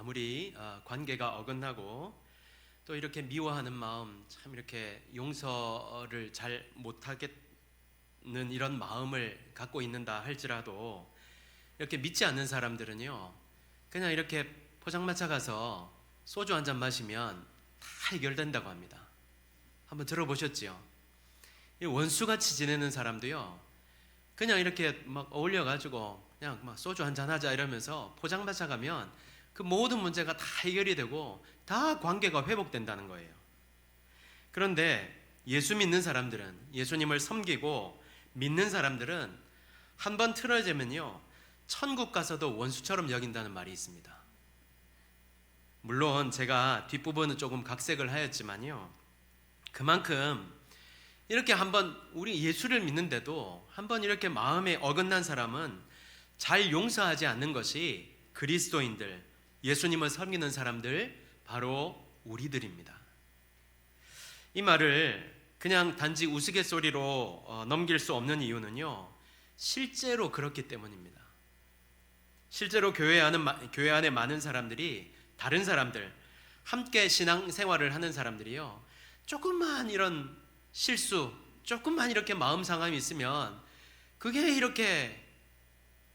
아무리 관계가 어긋나고 또 이렇게 미워하는 마음, 참 이렇게 용서를 잘 못하겠는 이런 마음을 갖고 있는다 할지라도 이렇게 믿지 않는 사람들은요, 그냥 이렇게 포장마차 가서 소주 한 잔 마시면 다 해결된다고 합니다. 한번 들어보셨지요? 원수같이 지내는 사람도요, 그냥 이렇게 막 어울려가지고 그냥 막 소주 한 잔 하자 이러면서 포장마차 가면 그 모든 문제가 다 해결이 되고 다 관계가 회복된다는 거예요. 그런데 예수 믿는 사람들은, 예수님을 섬기고 믿는 사람들은 한번 틀어지면요, 천국 가서도 원수처럼 여긴다는 말이 있습니다. 물론 제가 뒷부분은 조금 각색을 하였지만요, 그만큼 이렇게 한번 우리 예수를 믿는데도 한번 이렇게 마음에 어긋난 사람은 잘 용서하지 않는 것이 그리스도인들, 예수님을 섬기는 사람들, 바로 우리들입니다. 이 말을 그냥 단지 우스갯소리로 넘길 수 없는 이유는요, 실제로 그렇기 때문입니다. 실제로 교회 안에 많은 사람들이, 다른 사람들, 함께 신앙생활을 하는 사람들이요, 조금만 이런 실수, 조금만 이렇게 마음 상함이 있으면 그게 이렇게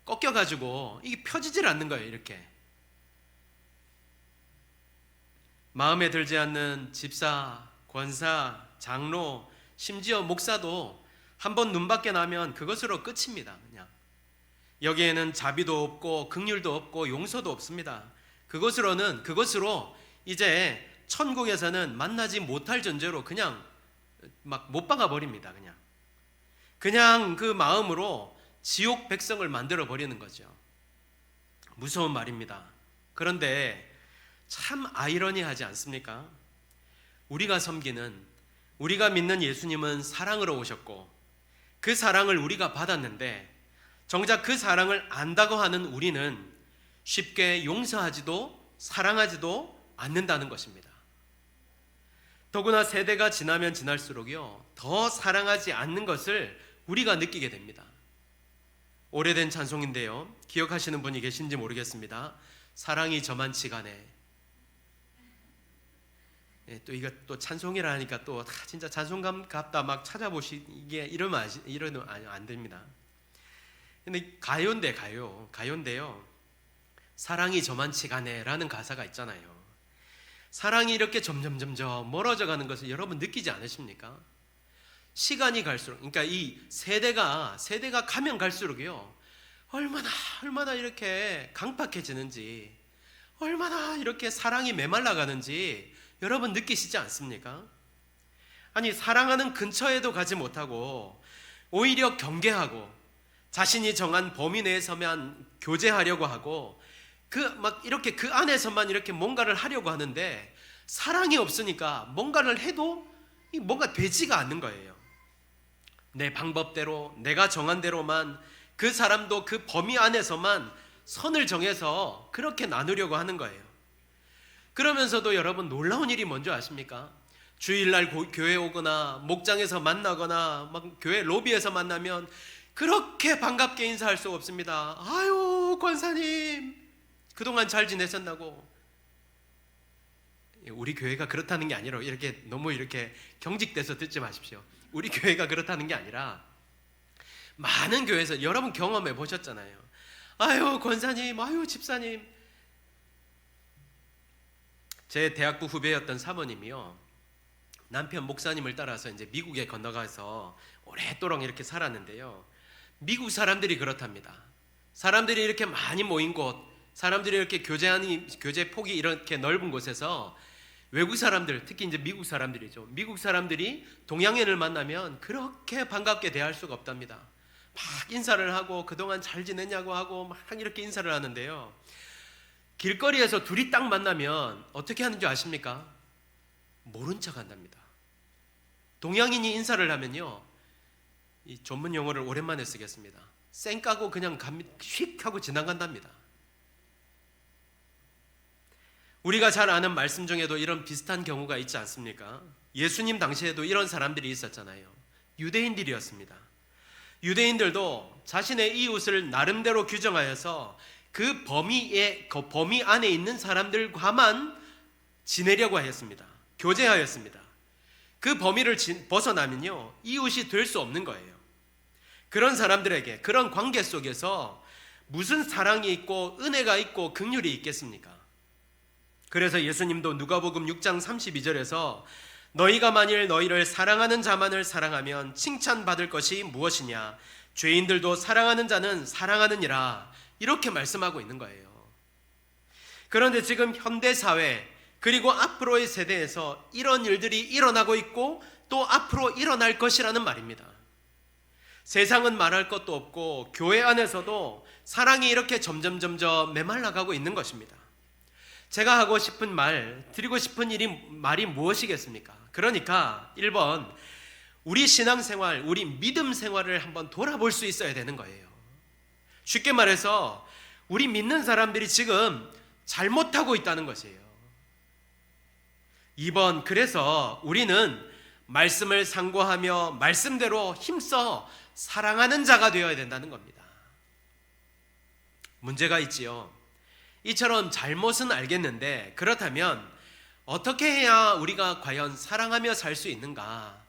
꺾여가지고 이게 펴지질 않는 거예요. 이렇게 마음에 들지 않는 집사, 권사, 장로, 심지어 목사도 한번 눈밖에 나면 그것으로 끝입니다. 그냥 여기에는 자비도 없고 긍휼도 없고 용서도 없습니다. 그것으로 이제 천국에서는 만나지 못할 존재로 그냥 막 못 박아 버립니다. 그냥 그 마음으로 지옥 백성을 만들어 버리는 거죠. 무서운 말입니다. 그런데 참 아이러니하지 않습니까? 우리가 믿는 예수님은 사랑으로 오셨고 그 사랑을 우리가 받았는데, 정작 그 사랑을 안다고 하는 우리는 쉽게 용서하지도 사랑하지도 않는다는 것입니다. 더구나 세대가 지나면 지날수록요, 더 사랑하지 않는 것을 우리가 느끼게 됩니다. 오래된 찬송인데요, 기억하시는 분이 계신지 모르겠습니다. 사랑이 저만치가네. 또 이거 또 찬송이라 하니까 또 진짜 찬송감 같다 막 찾아보시기에 이러면 안 됩니다. 근데 가요인데요, 사랑이 저만치가네라는 가사가 있잖아요. 사랑이 이렇게 점점 멀어져 가는 것을 여러분 느끼지 않으십니까? 시간이 갈수록, 그러니까 이 세대가 가면 갈수록요, 얼마나 이렇게 강팍해지는지, 얼마나 이렇게 사랑이 메말라 가는지 여러분 느끼시지 않습니까? 아니, 사랑하는 근처에도 가지 못하고 오히려 경계하고 자신이 정한 범위 내에서만 교제하려고 하고 이렇게 그 안에서만 이렇게 뭔가를 하려고 하는데, 사랑이 없으니까 뭔가를 해도 뭔가 되지가 않는 거예요. 내 방법대로, 내가 정한 대로만, 그 사람도 그 범위 안에서만 선을 정해서 그렇게 나누려고 하는 거예요. 그러면서도 여러분, 놀라운 일이 뭔지 아십니까? 주일날 교회 오거나 목장에서 만나거나 막 교회 로비에서 만나면 그렇게 반갑게 인사할 수 없습니다. 아유, 권사님 그동안 잘 지내셨나고. 우리 교회가 그렇다는 게 아니라 이렇게 너무 이렇게 경직돼서 듣지 마십시오. 우리 교회가 그렇다는 게 아니라 많은 교회에서 여러분 경험해 보셨잖아요. 아유, 권사님, 아유, 집사님. 제 대학부 후배였던 사모님이요, 남편 목사님을 따라서 이제 미국에 건너가서 오랫도록 이렇게 살았는데요, 미국 사람들이 그렇답니다. 사람들이 이렇게 많이 모인 곳, 사람들이 이렇게 교제 폭이 이렇게 넓은 곳에서 외국 사람들, 특히 이제 미국 사람들이죠. 미국 사람들이 동양인을 만나면 그렇게 반갑게 대할 수가 없답니다. 막 인사를 하고 그동안 잘 지냈냐고 하고 막 이렇게 인사를 하는데요, 길거리에서 둘이 딱 만나면 어떻게 하는지 아십니까? 모른 척 한답니다. 동양인이 인사를 하면요, 이 전문 용어를 오랜만에 쓰겠습니다. 쌩 까고 그냥 휙 하고 지나간답니다. 우리가 잘 아는 말씀 중에도 이런 비슷한 경우가 있지 않습니까? 예수님 당시에도 이런 사람들이 있었잖아요. 유대인들이었습니다. 유대인들도 자신의 이웃을 나름대로 규정하여서 그 범위 안에 있는 사람들과만 지내려고 하였습니다. 교제하였습니다. 그 범위를 벗어나면요, 이웃이 될 수 없는 거예요. 그런 사람들에게, 그런 관계 속에서 무슨 사랑이 있고 은혜가 있고 긍휼이 있겠습니까? 그래서 예수님도 누가복음 6장 32절에서 너희가 만일 너희를 사랑하는 자만을 사랑하면 칭찬받을 것이 무엇이냐? 죄인들도 사랑하는 자는 사랑하느니라. 이렇게 말씀하고 있는 거예요. 그런데 지금 현대사회 그리고 앞으로의 세대에서 이런 일들이 일어나고 있고 또 앞으로 일어날 것이라는 말입니다. 세상은 말할 것도 없고 교회 안에서도 사랑이 이렇게 점점 메말라가고 있는 것입니다. 제가 하고 싶은 말, 드리고 싶은 말이 무엇이겠습니까? 그러니까 1번, 우리 신앙생활, 우리 믿음 생활을 한번 돌아볼 수 있어야 되는 거예요. 쉽게 말해서 우리 믿는 사람들이 지금 잘못하고 있다는 것이에요. 2번, 그래서 우리는 말씀을 상고하며 말씀대로 힘써 사랑하는 자가 되어야 된다는 겁니다. 문제가 있지요. 이처럼 잘못은 알겠는데 그렇다면 어떻게 해야 우리가 과연 사랑하며 살 수 있는가?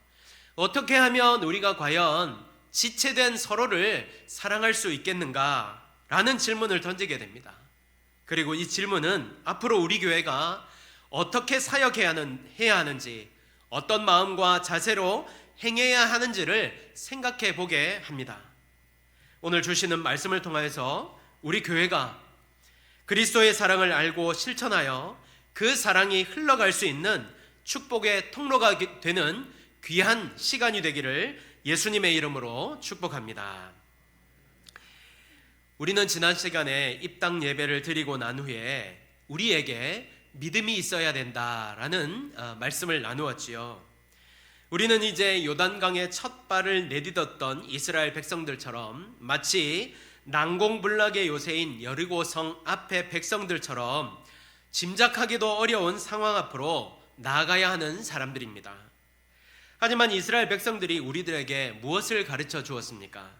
어떻게 하면 우리가 과연 지체된 서로를 사랑할 수 있겠는가? 라는 질문을 던지게 됩니다. 그리고 이 질문은 앞으로 우리 교회가 어떻게 사역해야 하는지, 어떤 마음과 자세로 행해야 하는지를 생각해 보게 합니다. 오늘 주시는 말씀을 통해서 우리 교회가 그리스도의 사랑을 알고 실천하여 그 사랑이 흘러갈 수 있는 축복의 통로가 되는 귀한 시간이 되기를 예수님의 이름으로 축복합니다. 우리는 지난 시간에 입당 예배를 드리고 난 후에 우리에게 믿음이 있어야 된다라는 말씀을 나누었지요. 우리는 이제 요단강의 첫 발을 내딛었던 이스라엘 백성들처럼 마치 난공불락의 요새인 여리고성 앞의 백성들처럼 짐작하기도 어려운 상황 앞으로 나아가야 하는 사람들입니다. 하지만 이스라엘 백성들이 우리들에게 무엇을 가르쳐 주었습니까?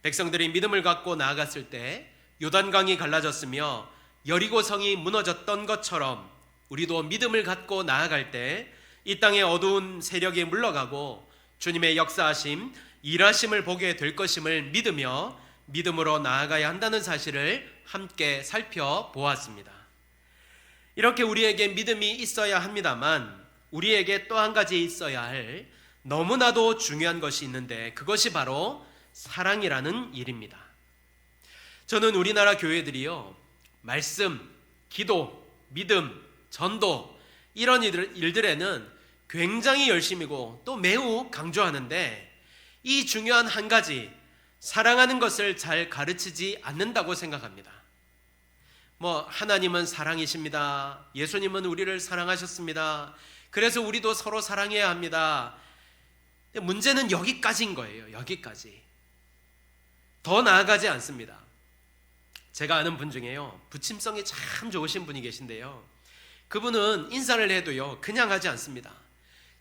백성들이 믿음을 갖고 나아갔을 때 요단강이 갈라졌으며 여리고성이 무너졌던 것처럼 우리도 믿음을 갖고 나아갈 때 이 땅의 어두운 세력이 물러가고 주님의 역사하심, 일하심을 보게 될 것임을 믿으며 믿음으로 나아가야 한다는 사실을 함께 살펴보았습니다. 이렇게 우리에게 믿음이 있어야 합니다만 우리에게 또 한 가지 있어야 할 너무나도 중요한 것이 있는데 그것이 바로 사랑이라는 일입니다. 저는 우리나라 교회들이요, 말씀, 기도, 믿음, 전도 이런 일들에는 굉장히 열심이고 또 매우 강조하는데 이 중요한 한 가지, 사랑하는 것을 잘 가르치지 않는다고 생각합니다. 하나님은 사랑이십니다. 예수님은 우리를 사랑하셨습니다. 그래서 우리도 서로 사랑해야 합니다. 문제는 여기까지인 거예요. 여기까지. 더 나아가지 않습니다. 제가 아는 분 중에요, 부침성이 참 좋으신 분이 계신데요, 그분은 인사를 해도요 그냥 하지 않습니다.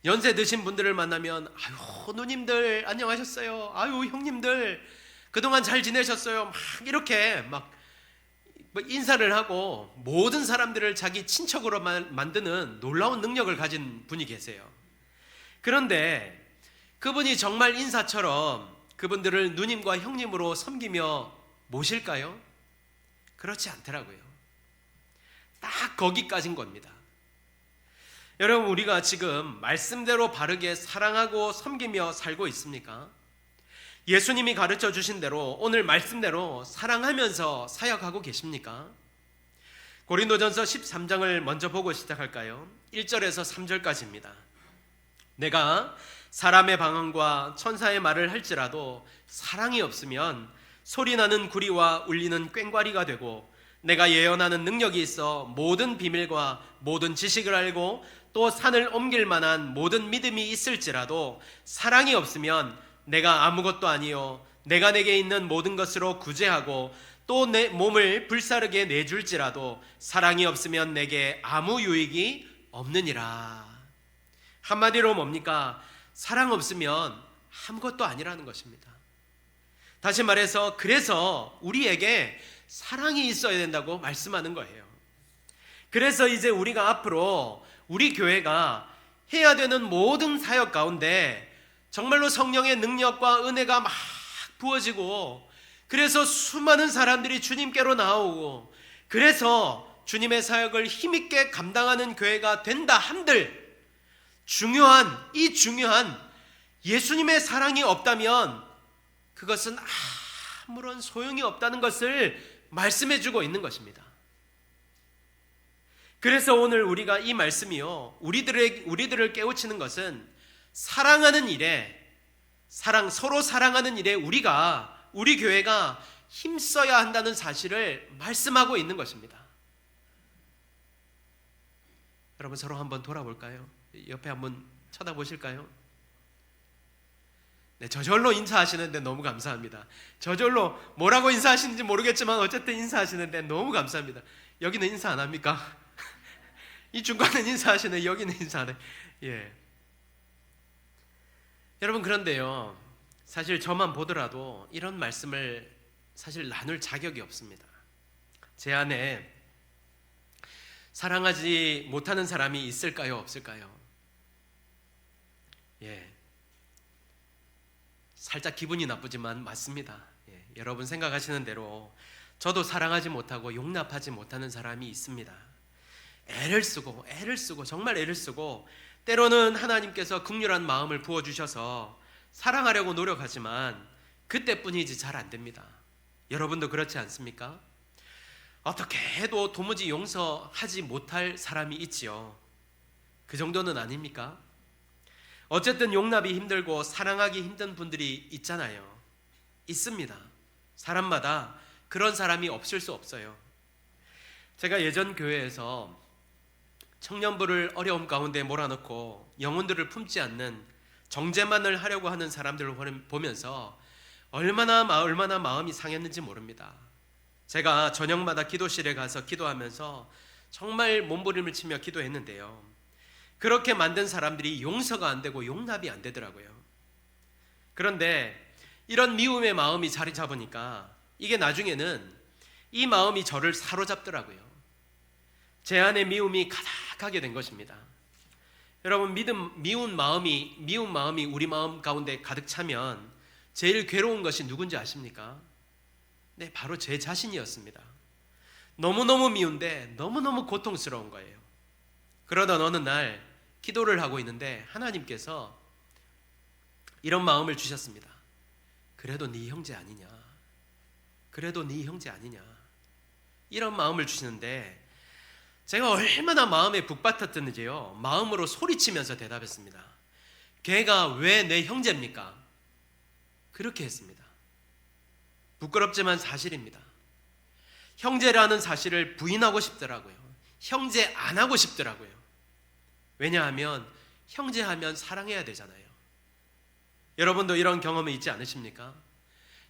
연세 드신 분들을 만나면 아유 누님들 안녕하셨어요, 아유 형님들 그동안 잘 지내셨어요, 막 이렇게 인사를 하고 모든 사람들을 자기 친척으로 만드는 놀라운 능력을 가진 분이 계세요. 그런데 그분이 정말 인사처럼 그분들을 누님과 형님으로 섬기며 모실까요? 그렇지 않더라고요. 딱 거기까지인 겁니다. 여러분, 우리가 지금 말씀대로 바르게 사랑하고 섬기며 살고 있습니까? 예수님이 가르쳐 주신 대로 오늘 말씀대로 사랑하면서 사역하고 계십니까? 고린도전서 13장을 먼저 보고 시작할까요? 1절에서 3절까지입니다. 내가 사람의 방언과 천사의 말을 할지라도 사랑이 없으면 소리나는 구리와 울리는 꽹과리가 되고, 내가 예언하는 능력이 있어 모든 비밀과 모든 지식을 알고 또 산을 옮길 만한 모든 믿음이 있을지라도 사랑이 없으면 내가 아무것도 아니요 내가 내게 있는 모든 것으로 구제하고 또 내 몸을 불사르게 내줄지라도 사랑이 없으면 내게 아무 유익이 없느니라. 한마디로 뭡니까? 사랑 없으면 아무것도 아니라는 것입니다. 다시 말해서 그래서 우리에게 사랑이 있어야 된다고 말씀하는 거예요. 그래서 이제 우리가 앞으로 우리 교회가 해야 되는 모든 사역 가운데 정말로 성령의 능력과 은혜가 막 부어지고, 그래서 수많은 사람들이 주님께로 나오고, 그래서 주님의 사역을 힘있게 감당하는 교회가 된다 한들, 중요한 예수님의 사랑이 없다면 그것은 아무런 소용이 없다는 것을 말씀해 주고 있는 것입니다. 그래서 오늘 우리가 이 말씀이요, 우리들을 깨우치는 것은 사랑하는 일에, 서로 사랑하는 일에 우리 교회가 힘써야 한다는 사실을 말씀하고 있는 것입니다. 여러분, 서로 한번 돌아볼까요? 옆에 한번 쳐다보실까요? 네, 저절로 인사하시는데 너무 감사합니다. 저절로 뭐라고 인사하시는지 모르겠지만 어쨌든 인사하시는데 너무 감사합니다. 여기는 인사 안 합니까? 이 중간은 인사하시네, 여기는 인사 안 해. 예. 여러분, 그런데요, 사실 저만 보더라도 이런 말씀을 사실 나눌 자격이 없습니다. 제 안에 사랑하지 못하는 사람이 있을까요, 없을까요? 예. 살짝 기분이 나쁘지만 맞습니다. 예. 여러분 생각하시는 대로 저도 사랑하지 못하고 용납하지 못하는 사람이 있습니다. 애를 쓰고 정말 애를 쓰고, 때로는 하나님께서 긍휼한 마음을 부어주셔서 사랑하려고 노력하지만 그때뿐이지 잘 안 됩니다. 여러분도 그렇지 않습니까? 어떻게 해도 도무지 용서하지 못할 사람이 있지요. 그 정도는 아닙니까? 어쨌든 용납이 힘들고 사랑하기 힘든 분들이 있잖아요. 있습니다. 사람마다 그런 사람이 없을 수 없어요. 제가 예전 교회에서 청년부를 어려움 가운데 몰아넣고 영혼들을 품지 않는 정죄만을 하려고 하는 사람들을 보면서 얼마나 마음이 상했는지 모릅니다. 제가 저녁마다 기도실에 가서 기도하면서 정말 몸부림을 치며 기도했는데요, 그렇게 만든 사람들이 용서가 안 되고 용납이 안 되더라고요. 그런데 이런 미움의 마음이 자리 잡으니까 이게 나중에는 이 마음이 저를 사로잡더라고요. 제 안에 미움이 가득하게 된 것입니다. 여러분, 미운 마음이 우리 마음 가운데 가득 차면 제일 괴로운 것이 누군지 아십니까? 네, 바로 제 자신이었습니다. 너무너무 미운데 너무너무 고통스러운 거예요. 그러던 어느 날 기도를 하고 있는데 하나님께서 이런 마음을 주셨습니다. 그래도 네 형제 아니냐, 이런 마음을 주시는데 제가 얼마나 마음에 북받쳤던지요, 마음으로 소리치면서 대답했습니다. 걔가 왜 내 형제입니까? 그렇게 했습니다. 부끄럽지만 사실입니다. 형제라는 사실을 부인하고 싶더라고요. 형제 안 하고 싶더라고요. 왜냐하면 형제하면 사랑해야 되잖아요. 여러분도 이런 경험이 있지 않으십니까?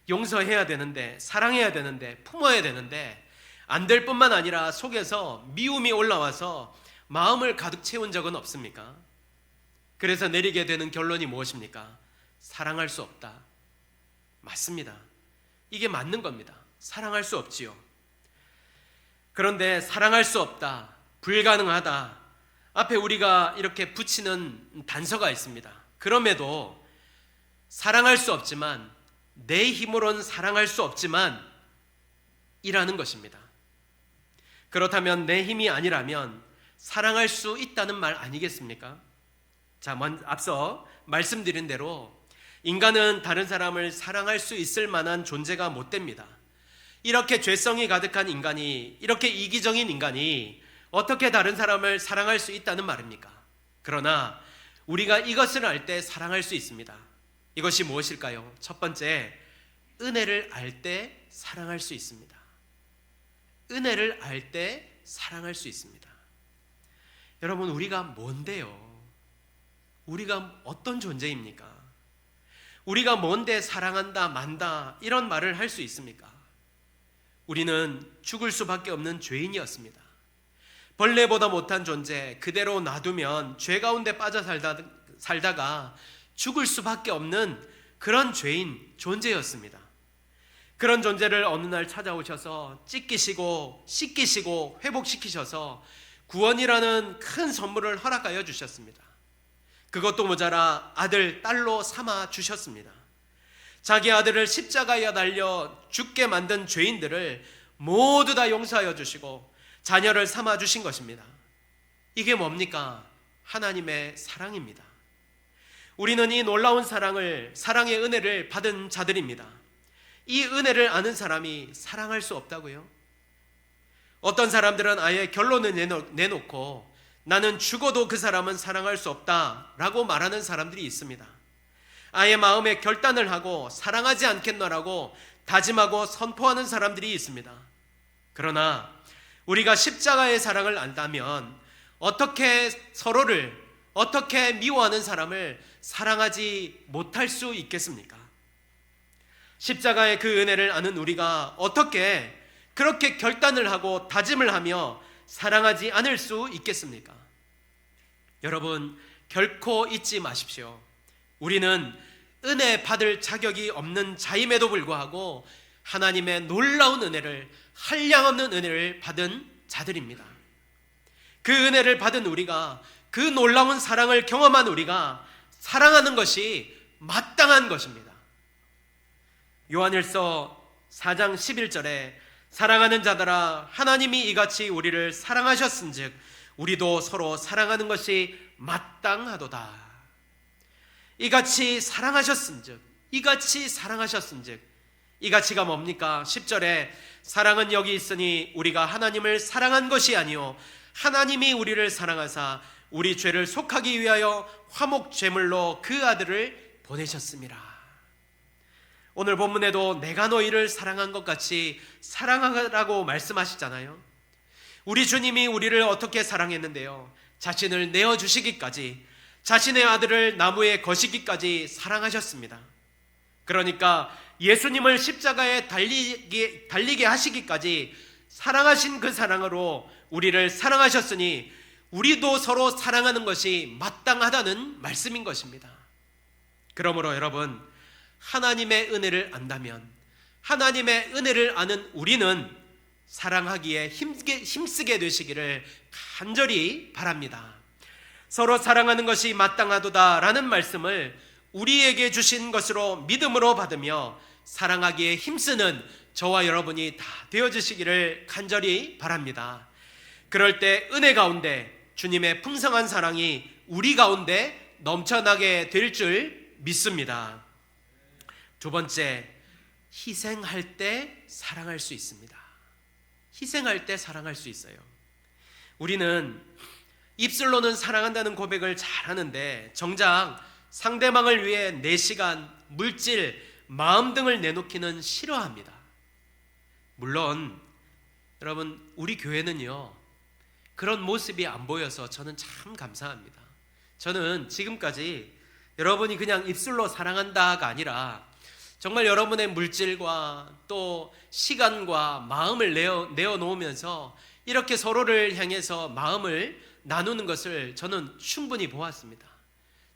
용서해야 되는데, 사랑해야 되는데, 품어야 되는데 안 될 뿐만 아니라 속에서 미움이 올라와서 마음을 가득 채운 적은 없습니까? 그래서 내리게 되는 결론이 무엇입니까? 사랑할 수 없다. 맞습니다. 이게 맞는 겁니다. 사랑할 수 없지요. 그런데 사랑할 수 없다, 불가능하다, 앞에 우리가 이렇게 붙이는 단서가 있습니다. 그럼에도 사랑할 수 없지만, 내 힘으로는 사랑할 수 없지만 이라는 것입니다. 그렇다면 내 힘이 아니라면 사랑할 수 있다는 말 아니겠습니까? 자, 앞서 말씀드린 대로 인간은 다른 사람을 사랑할 수 있을 만한 존재가 못 됩니다. 이렇게 죄성이 가득한 인간이, 이렇게 이기적인 인간이 어떻게 다른 사람을 사랑할 수 있다는 말입니까? 그러나 우리가 이것을 알 때 사랑할 수 있습니다. 이것이 무엇일까요? 첫 번째, 은혜를 알 때 사랑할 수 있습니다. 은혜를 알 때 사랑할 수 있습니다. 여러분, 우리가 뭔데요? 우리가 어떤 존재입니까? 우리가 뭔데 사랑한다, 만다 이런 말을 할 수 있습니까? 우리는 죽을 수밖에 없는 죄인이었습니다. 벌레보다 못한 존재, 그대로 놔두면 죄 가운데 빠져 살다가 죽을 수밖에 없는 그런 죄인, 존재였습니다. 그런 존재를 어느 날 찾아오셔서 찢기시고 씻기시고 회복시키셔서 구원이라는 큰 선물을 허락하여 주셨습니다. 그것도 모자라 아들, 딸로 삼아 주셨습니다. 자기 아들을 십자가에 달려 죽게 만든 죄인들을 모두 다 용서하여 주시고 자녀를 삼아 주신 것입니다. 이게 뭡니까? 하나님의 사랑입니다. 우리는 이 놀라운 사랑의 은혜를 받은 자들입니다. 이 은혜를 아는 사람이 사랑할 수 없다고요? 어떤 사람들은 아예 결론을 내놓고 나는 죽어도 그 사람은 사랑할 수 없다라고 말하는 사람들이 있습니다. 아예 마음에 결단을 하고 사랑하지 않겠노라고 다짐하고 선포하는 사람들이 있습니다. 그러나 우리가 십자가의 사랑을 안다면 어떻게 미워하는 사람을 사랑하지 못할 수 있겠습니까? 십자가의 그 은혜를 아는 우리가 어떻게 그렇게 결단을 하고 다짐을 하며 사랑하지 않을 수 있겠습니까? 여러분, 결코 잊지 마십시오. 우리는 은혜 받을 자격이 없는 자임에도 불구하고 하나님의 놀라운 은혜를, 한량없는 은혜를 받은 자들입니다. 그 은혜를 받은 우리가, 그 놀라운 사랑을 경험한 우리가 사랑하는 것이 마땅한 것입니다. 요한일서 4장 11절에 사랑하는 자들아 하나님이 이같이 우리를 사랑하셨은즉 우리도 서로 사랑하는 것이 마땅하도다. 이같이 사랑하셨은즉, 이 가치가 뭡니까? 10절에 사랑은 여기 있으니 우리가 하나님을 사랑한 것이 아니요 하나님이 우리를 사랑하사 우리 죄를 속하기 위하여 화목 제물로 그 아들을 보내셨습니다. 오늘 본문에도 내가 너희를 사랑한 것 같이 사랑하라고 말씀하시잖아요. 우리 주님이 우리를 어떻게 사랑했는데요? 자신을 내어주시기까지, 자신의 아들을 나무에 거시기까지 사랑하셨습니다. 그러니까 예수님을 십자가에 달리게 하시기까지 사랑하신 그 사랑으로 우리를 사랑하셨으니 우리도 서로 사랑하는 것이 마땅하다는 말씀인 것입니다. 그러므로 여러분, 하나님의 은혜를 안다면, 하나님의 은혜를 아는 우리는 사랑하기에 힘쓰게 되시기를 간절히 바랍니다. 서로 사랑하는 것이 마땅하도다라는 말씀을 우리에게 주신 것으로 믿음으로 받으며 사랑하기에 힘쓰는 저와 여러분이 다 되어주시기를 간절히 바랍니다. 그럴 때 은혜 가운데 주님의 풍성한 사랑이 우리 가운데 넘쳐나게 될 줄 믿습니다. 두 번째, 희생할 때 사랑할 수 있습니다. 희생할 때 사랑할 수 있어요. 우리는 입술로는 사랑한다는 고백을 잘 하는데 정작 상대방을 위해 내 시간, 물질, 마음 등을 내놓기는 싫어합니다. 물론 여러분, 우리 교회는요 그런 모습이 안 보여서 저는 참 감사합니다. 저는 지금까지 여러분이 그냥 입술로 사랑한다가 아니라 정말 여러분의 물질과 또 시간과 마음을 내어놓으면서 이렇게 서로를 향해서 마음을 나누는 것을 저는 충분히 보았습니다.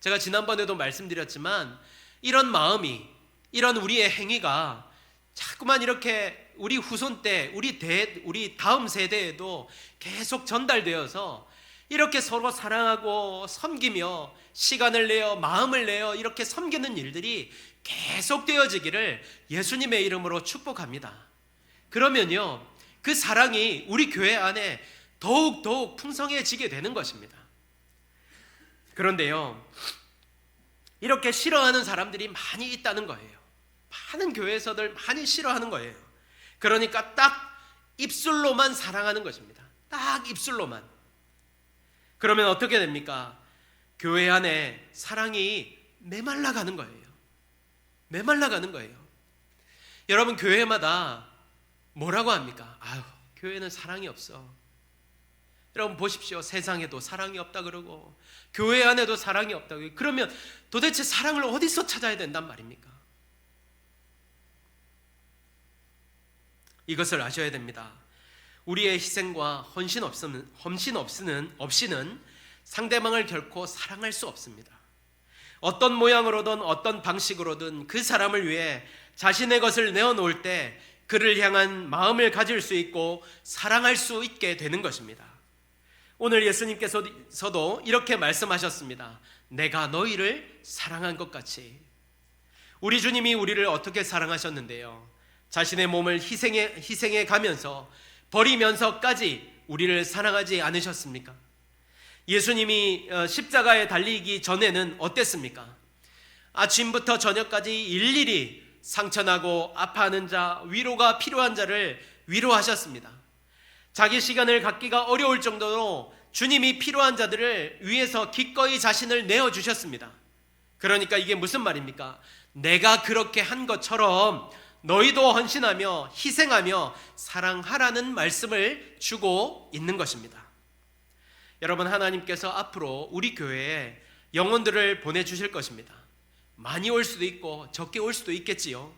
제가 지난번에도 말씀드렸지만 이런 마음이, 이런 우리의 행위가 자꾸만 이렇게 우리 후손 때, 우리 다음 세대에도 계속 전달되어서 이렇게 서로 사랑하고 섬기며 시간을 내어 마음을 내어 이렇게 섬기는 일들이 계속 되어지기를 예수님의 이름으로 축복합니다. 그러면요 그 사랑이 우리 교회 안에 더욱 풍성해지게 되는 것입니다. 그런데요 이렇게 싫어하는 사람들이 많이 있다는 거예요. 많은 교회에서들 많이 싫어하는 거예요. 그러니까 딱 입술로만 사랑하는 것입니다. 딱 입술로만. 그러면 어떻게 됩니까? 교회 안에 사랑이 메말라가는 거예요. 메말라가는 거예요. 여러분, 교회마다 뭐라고 합니까? 아유, 교회는 사랑이 없어. 여러분 보십시오. 세상에도 사랑이 없다 그러고 교회 안에도 사랑이 없다고. 그러면 도대체 사랑을 어디서 찾아야 된단 말입니까? 이것을 아셔야 됩니다. 우리의 희생과 헌신 없이는 상대방을 결코 사랑할 수 없습니다. 어떤 모양으로든 어떤 방식으로든 그 사람을 위해 자신의 것을 내어놓을 때 그를 향한 마음을 가질 수 있고 사랑할 수 있게 되는 것입니다. 오늘 예수님께서도 이렇게 말씀하셨습니다. 내가 너희를 사랑한 것 같이. 우리 주님이 우리를 어떻게 사랑하셨는데요? 자신의 몸을 희생해 가면서 버리면서까지 우리를 사랑하지 않으셨습니까? 예수님이 십자가에 달리기 전에는 어땠습니까? 아침부터 저녁까지 일일이 상처나고 아파하는 자, 위로가 필요한 자를 위로하셨습니다. 자기 시간을 갖기가 어려울 정도로 주님이 필요한 자들을 위해서 기꺼이 자신을 내어주셨습니다. 그러니까 이게 무슨 말입니까? 내가 그렇게 한 것처럼 너희도 헌신하며 희생하며 사랑하라는 말씀을 주고 있는 것입니다. 여러분, 하나님께서 앞으로 우리 교회에 영혼들을 보내주실 것입니다. 많이 올 수도 있고 적게 올 수도 있겠지요.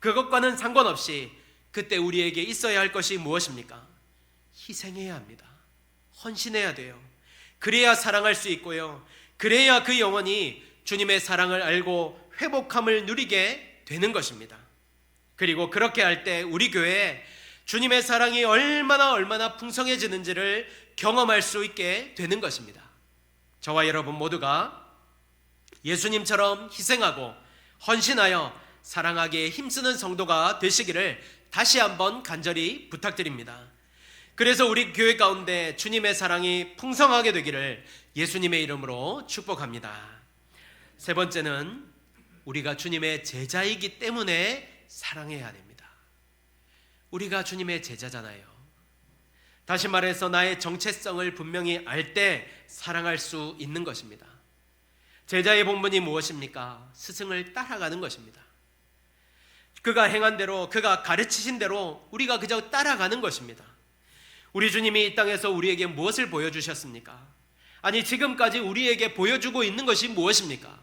그것과는 상관없이 그때 우리에게 있어야 할 것이 무엇입니까? 희생해야 합니다. 헌신해야 돼요. 그래야 사랑할 수 있고요. 그래야 그 영혼이 주님의 사랑을 알고 회복함을 누리게 되는 것입니다. 그리고 그렇게 할 때 우리 교회에 주님의 사랑이 얼마나 풍성해지는지를 경험할 수 있게 되는 것입니다. 저와 여러분 모두가 예수님처럼 희생하고 헌신하여 사랑하기에 힘쓰는 성도가 되시기를 다시 한번 간절히 부탁드립니다. 그래서 우리 교회 가운데 주님의 사랑이 풍성하게 되기를 예수님의 이름으로 축복합니다. 세 번째는 우리가 주님의 제자이기 때문에 사랑해야 됩니다. 우리가 주님의 제자잖아요. 다시 말해서 나의 정체성을 분명히 알 때 사랑할 수 있는 것입니다. 제자의 본분이 무엇입니까? 스승을 따라가는 것입니다. 그가 행한 대로, 그가 가르치신 대로 우리가 그저 따라가는 것입니다. 우리 주님이 이 땅에서 우리에게 무엇을 보여주셨습니까? 아니, 지금까지 우리에게 보여주고 있는 것이 무엇입니까?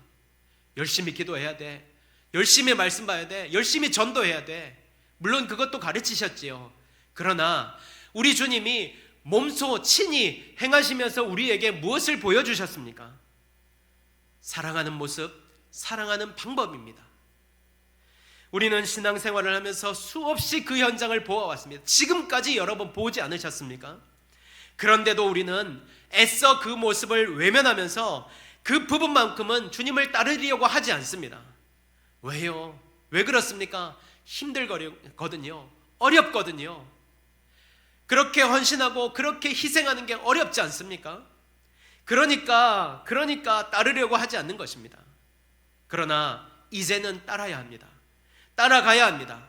열심히 기도해야 돼. 열심히 말씀 봐야 돼. 열심히 전도해야 돼. 물론 그것도 가르치셨지요. 그러나 우리 주님이 몸소 친히 행하시면서 우리에게 무엇을 보여주셨습니까? 사랑하는 모습, 사랑하는 방법입니다. 우리는 신앙생활을 하면서 수없이 그 현장을 보아왔습니다. 지금까지 여러 번 보지 않으셨습니까? 그런데도 우리는 애써 그 모습을 외면하면서 그 부분만큼은 주님을 따르려고 하지 않습니다. 왜요? 왜 그렇습니까? 힘들거든요. 어렵거든요. 그렇게 헌신하고 그렇게 희생하는 게 어렵지 않습니까? 그러니까 따르려고 하지 않는 것입니다. 그러나 이제는 따라야 합니다. 따라가야 합니다.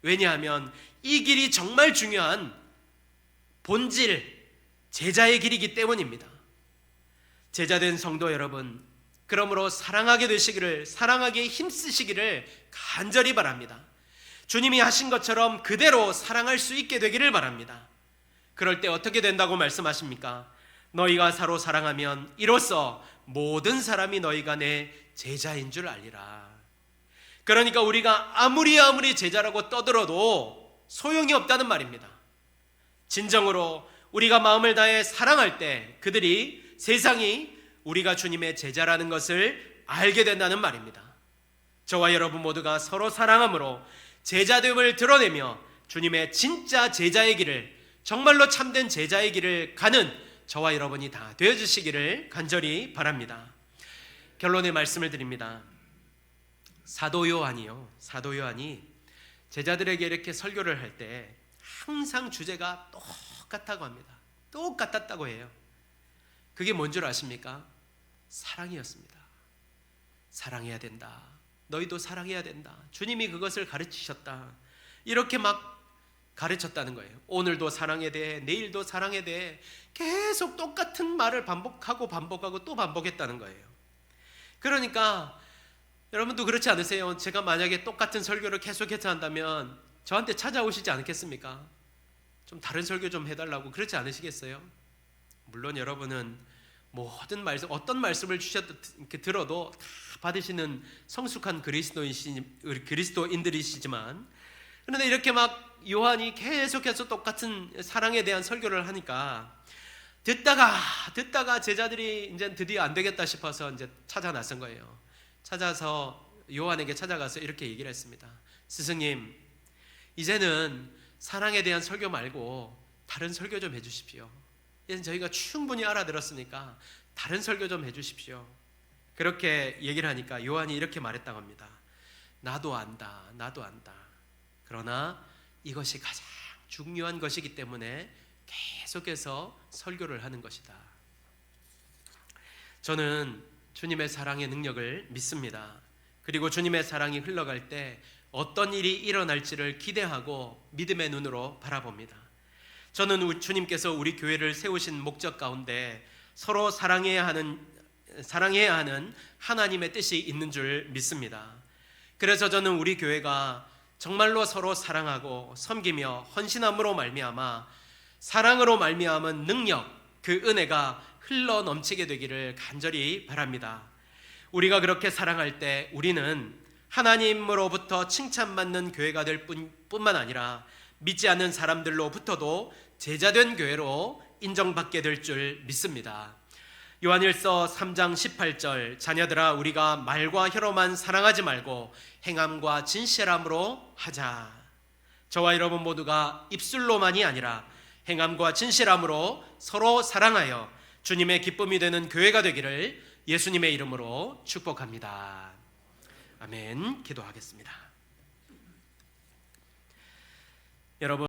왜냐하면 이 길이 정말 중요한 본질, 제자의 길이기 때문입니다. 제자된 성도 여러분, 그러므로 사랑하게 되시기를, 사랑하기에 힘쓰시기를 간절히 바랍니다. 주님이 하신 것처럼 그대로 사랑할 수 있게 되기를 바랍니다. 그럴 때 어떻게 된다고 말씀하십니까? 너희가 서로 사랑하면 이로써 모든 사람이 너희가 내 제자인 줄 알리라. 그러니까 우리가 아무리 제자라고 떠들어도 소용이 없다는 말입니다. 진정으로 우리가 마음을 다해 사랑할 때 그들이, 세상이 우리가 주님의 제자라는 것을 알게 된다는 말입니다. 저와 여러분 모두가 서로 사랑함으로 제자됨을 드러내며 주님의 진짜 제자의 길을, 정말로 참된 제자의 길을 가는 저와 여러분이 다 되어주시기를 간절히 바랍니다. 결론의 말씀을 드립니다. 사도 요한이 제자들에게 이렇게 설교를 할 때 항상 주제가 똑같다고 합니다. 똑같았다고 해요. 그게 뭔 줄 아십니까? 사랑이었습니다. 사랑해야 된다. 너희도 사랑해야 된다. 주님이 그것을 가르치셨다. 이렇게 막 가르쳤다는 거예요. 오늘도 사랑에 대해, 내일도 사랑에 대해 계속 똑같은 말을 반복하고 또 반복했다는 거예요. 그러니까 여러분도 그렇지 않으세요? 제가 만약에 똑같은 설교를 계속해서 한다면 저한테 찾아오시지 않겠습니까? 좀 다른 설교 좀 해달라고 그렇지 않으시겠어요? 물론 여러분은 모든 말씀, 어떤 말씀을 들어도 다 받으시는 성숙한 그리스도인들이시지만, 그런데 이렇게 막 요한이 계속해서 똑같은 사랑에 대한 설교를 하니까 듣다가 제자들이 이제 드디어 안 되겠다 싶어서 이제 찾아 나선 거예요. 찾아서 요한에게 찾아가서 이렇게 얘기를 했습니다. 스승님, 이제는 사랑에 대한 설교 말고 다른 설교 좀 해주십시오. 이제는 저희가 충분히 알아들었으니까 다른 설교 좀 해주십시오. 그렇게 얘기를 하니까 요한이 이렇게 말했다고 합니다. 나도 안다. 그러나 이것이 가장 중요한 것이기 때문에 계속해서 설교를 하는 것이다. 저는 주님의 사랑의 능력을 믿습니다. 그리고 주님의 사랑이 흘러갈 때 어떤 일이 일어날지를 기대하고 믿음의 눈으로 바라봅니다. 저는 주님께서 우리 교회를 세우신 목적 가운데 서로 사랑해야 하는 하나님의 뜻이 있는 줄 믿습니다. 그래서 저는 우리 교회가 정말로 서로 사랑하고 섬기며 헌신함으로 말미암아 사랑으로 말미암은 능력, 그 은혜가 흘러 넘치게 되기를 간절히 바랍니다. 우리가 그렇게 사랑할 때 우리는 하나님으로부터 칭찬받는 교회가 될 뿐만 아니라 믿지 않는 사람들로부터도 제자된 교회로 인정받게 될 줄 믿습니다. 요한일서 3장 18절, 자녀들아 우리가 말과 혀로만 사랑하지 말고 행함과 진실함으로 하자. 저와 여러분 모두가 입술로만이 아니라 행함과 진실함으로 서로 사랑하여 주님의 기쁨이 되는 교회가 되기를 예수님의 이름으로 축복합니다. 아멘. 기도하겠습니다. 여러분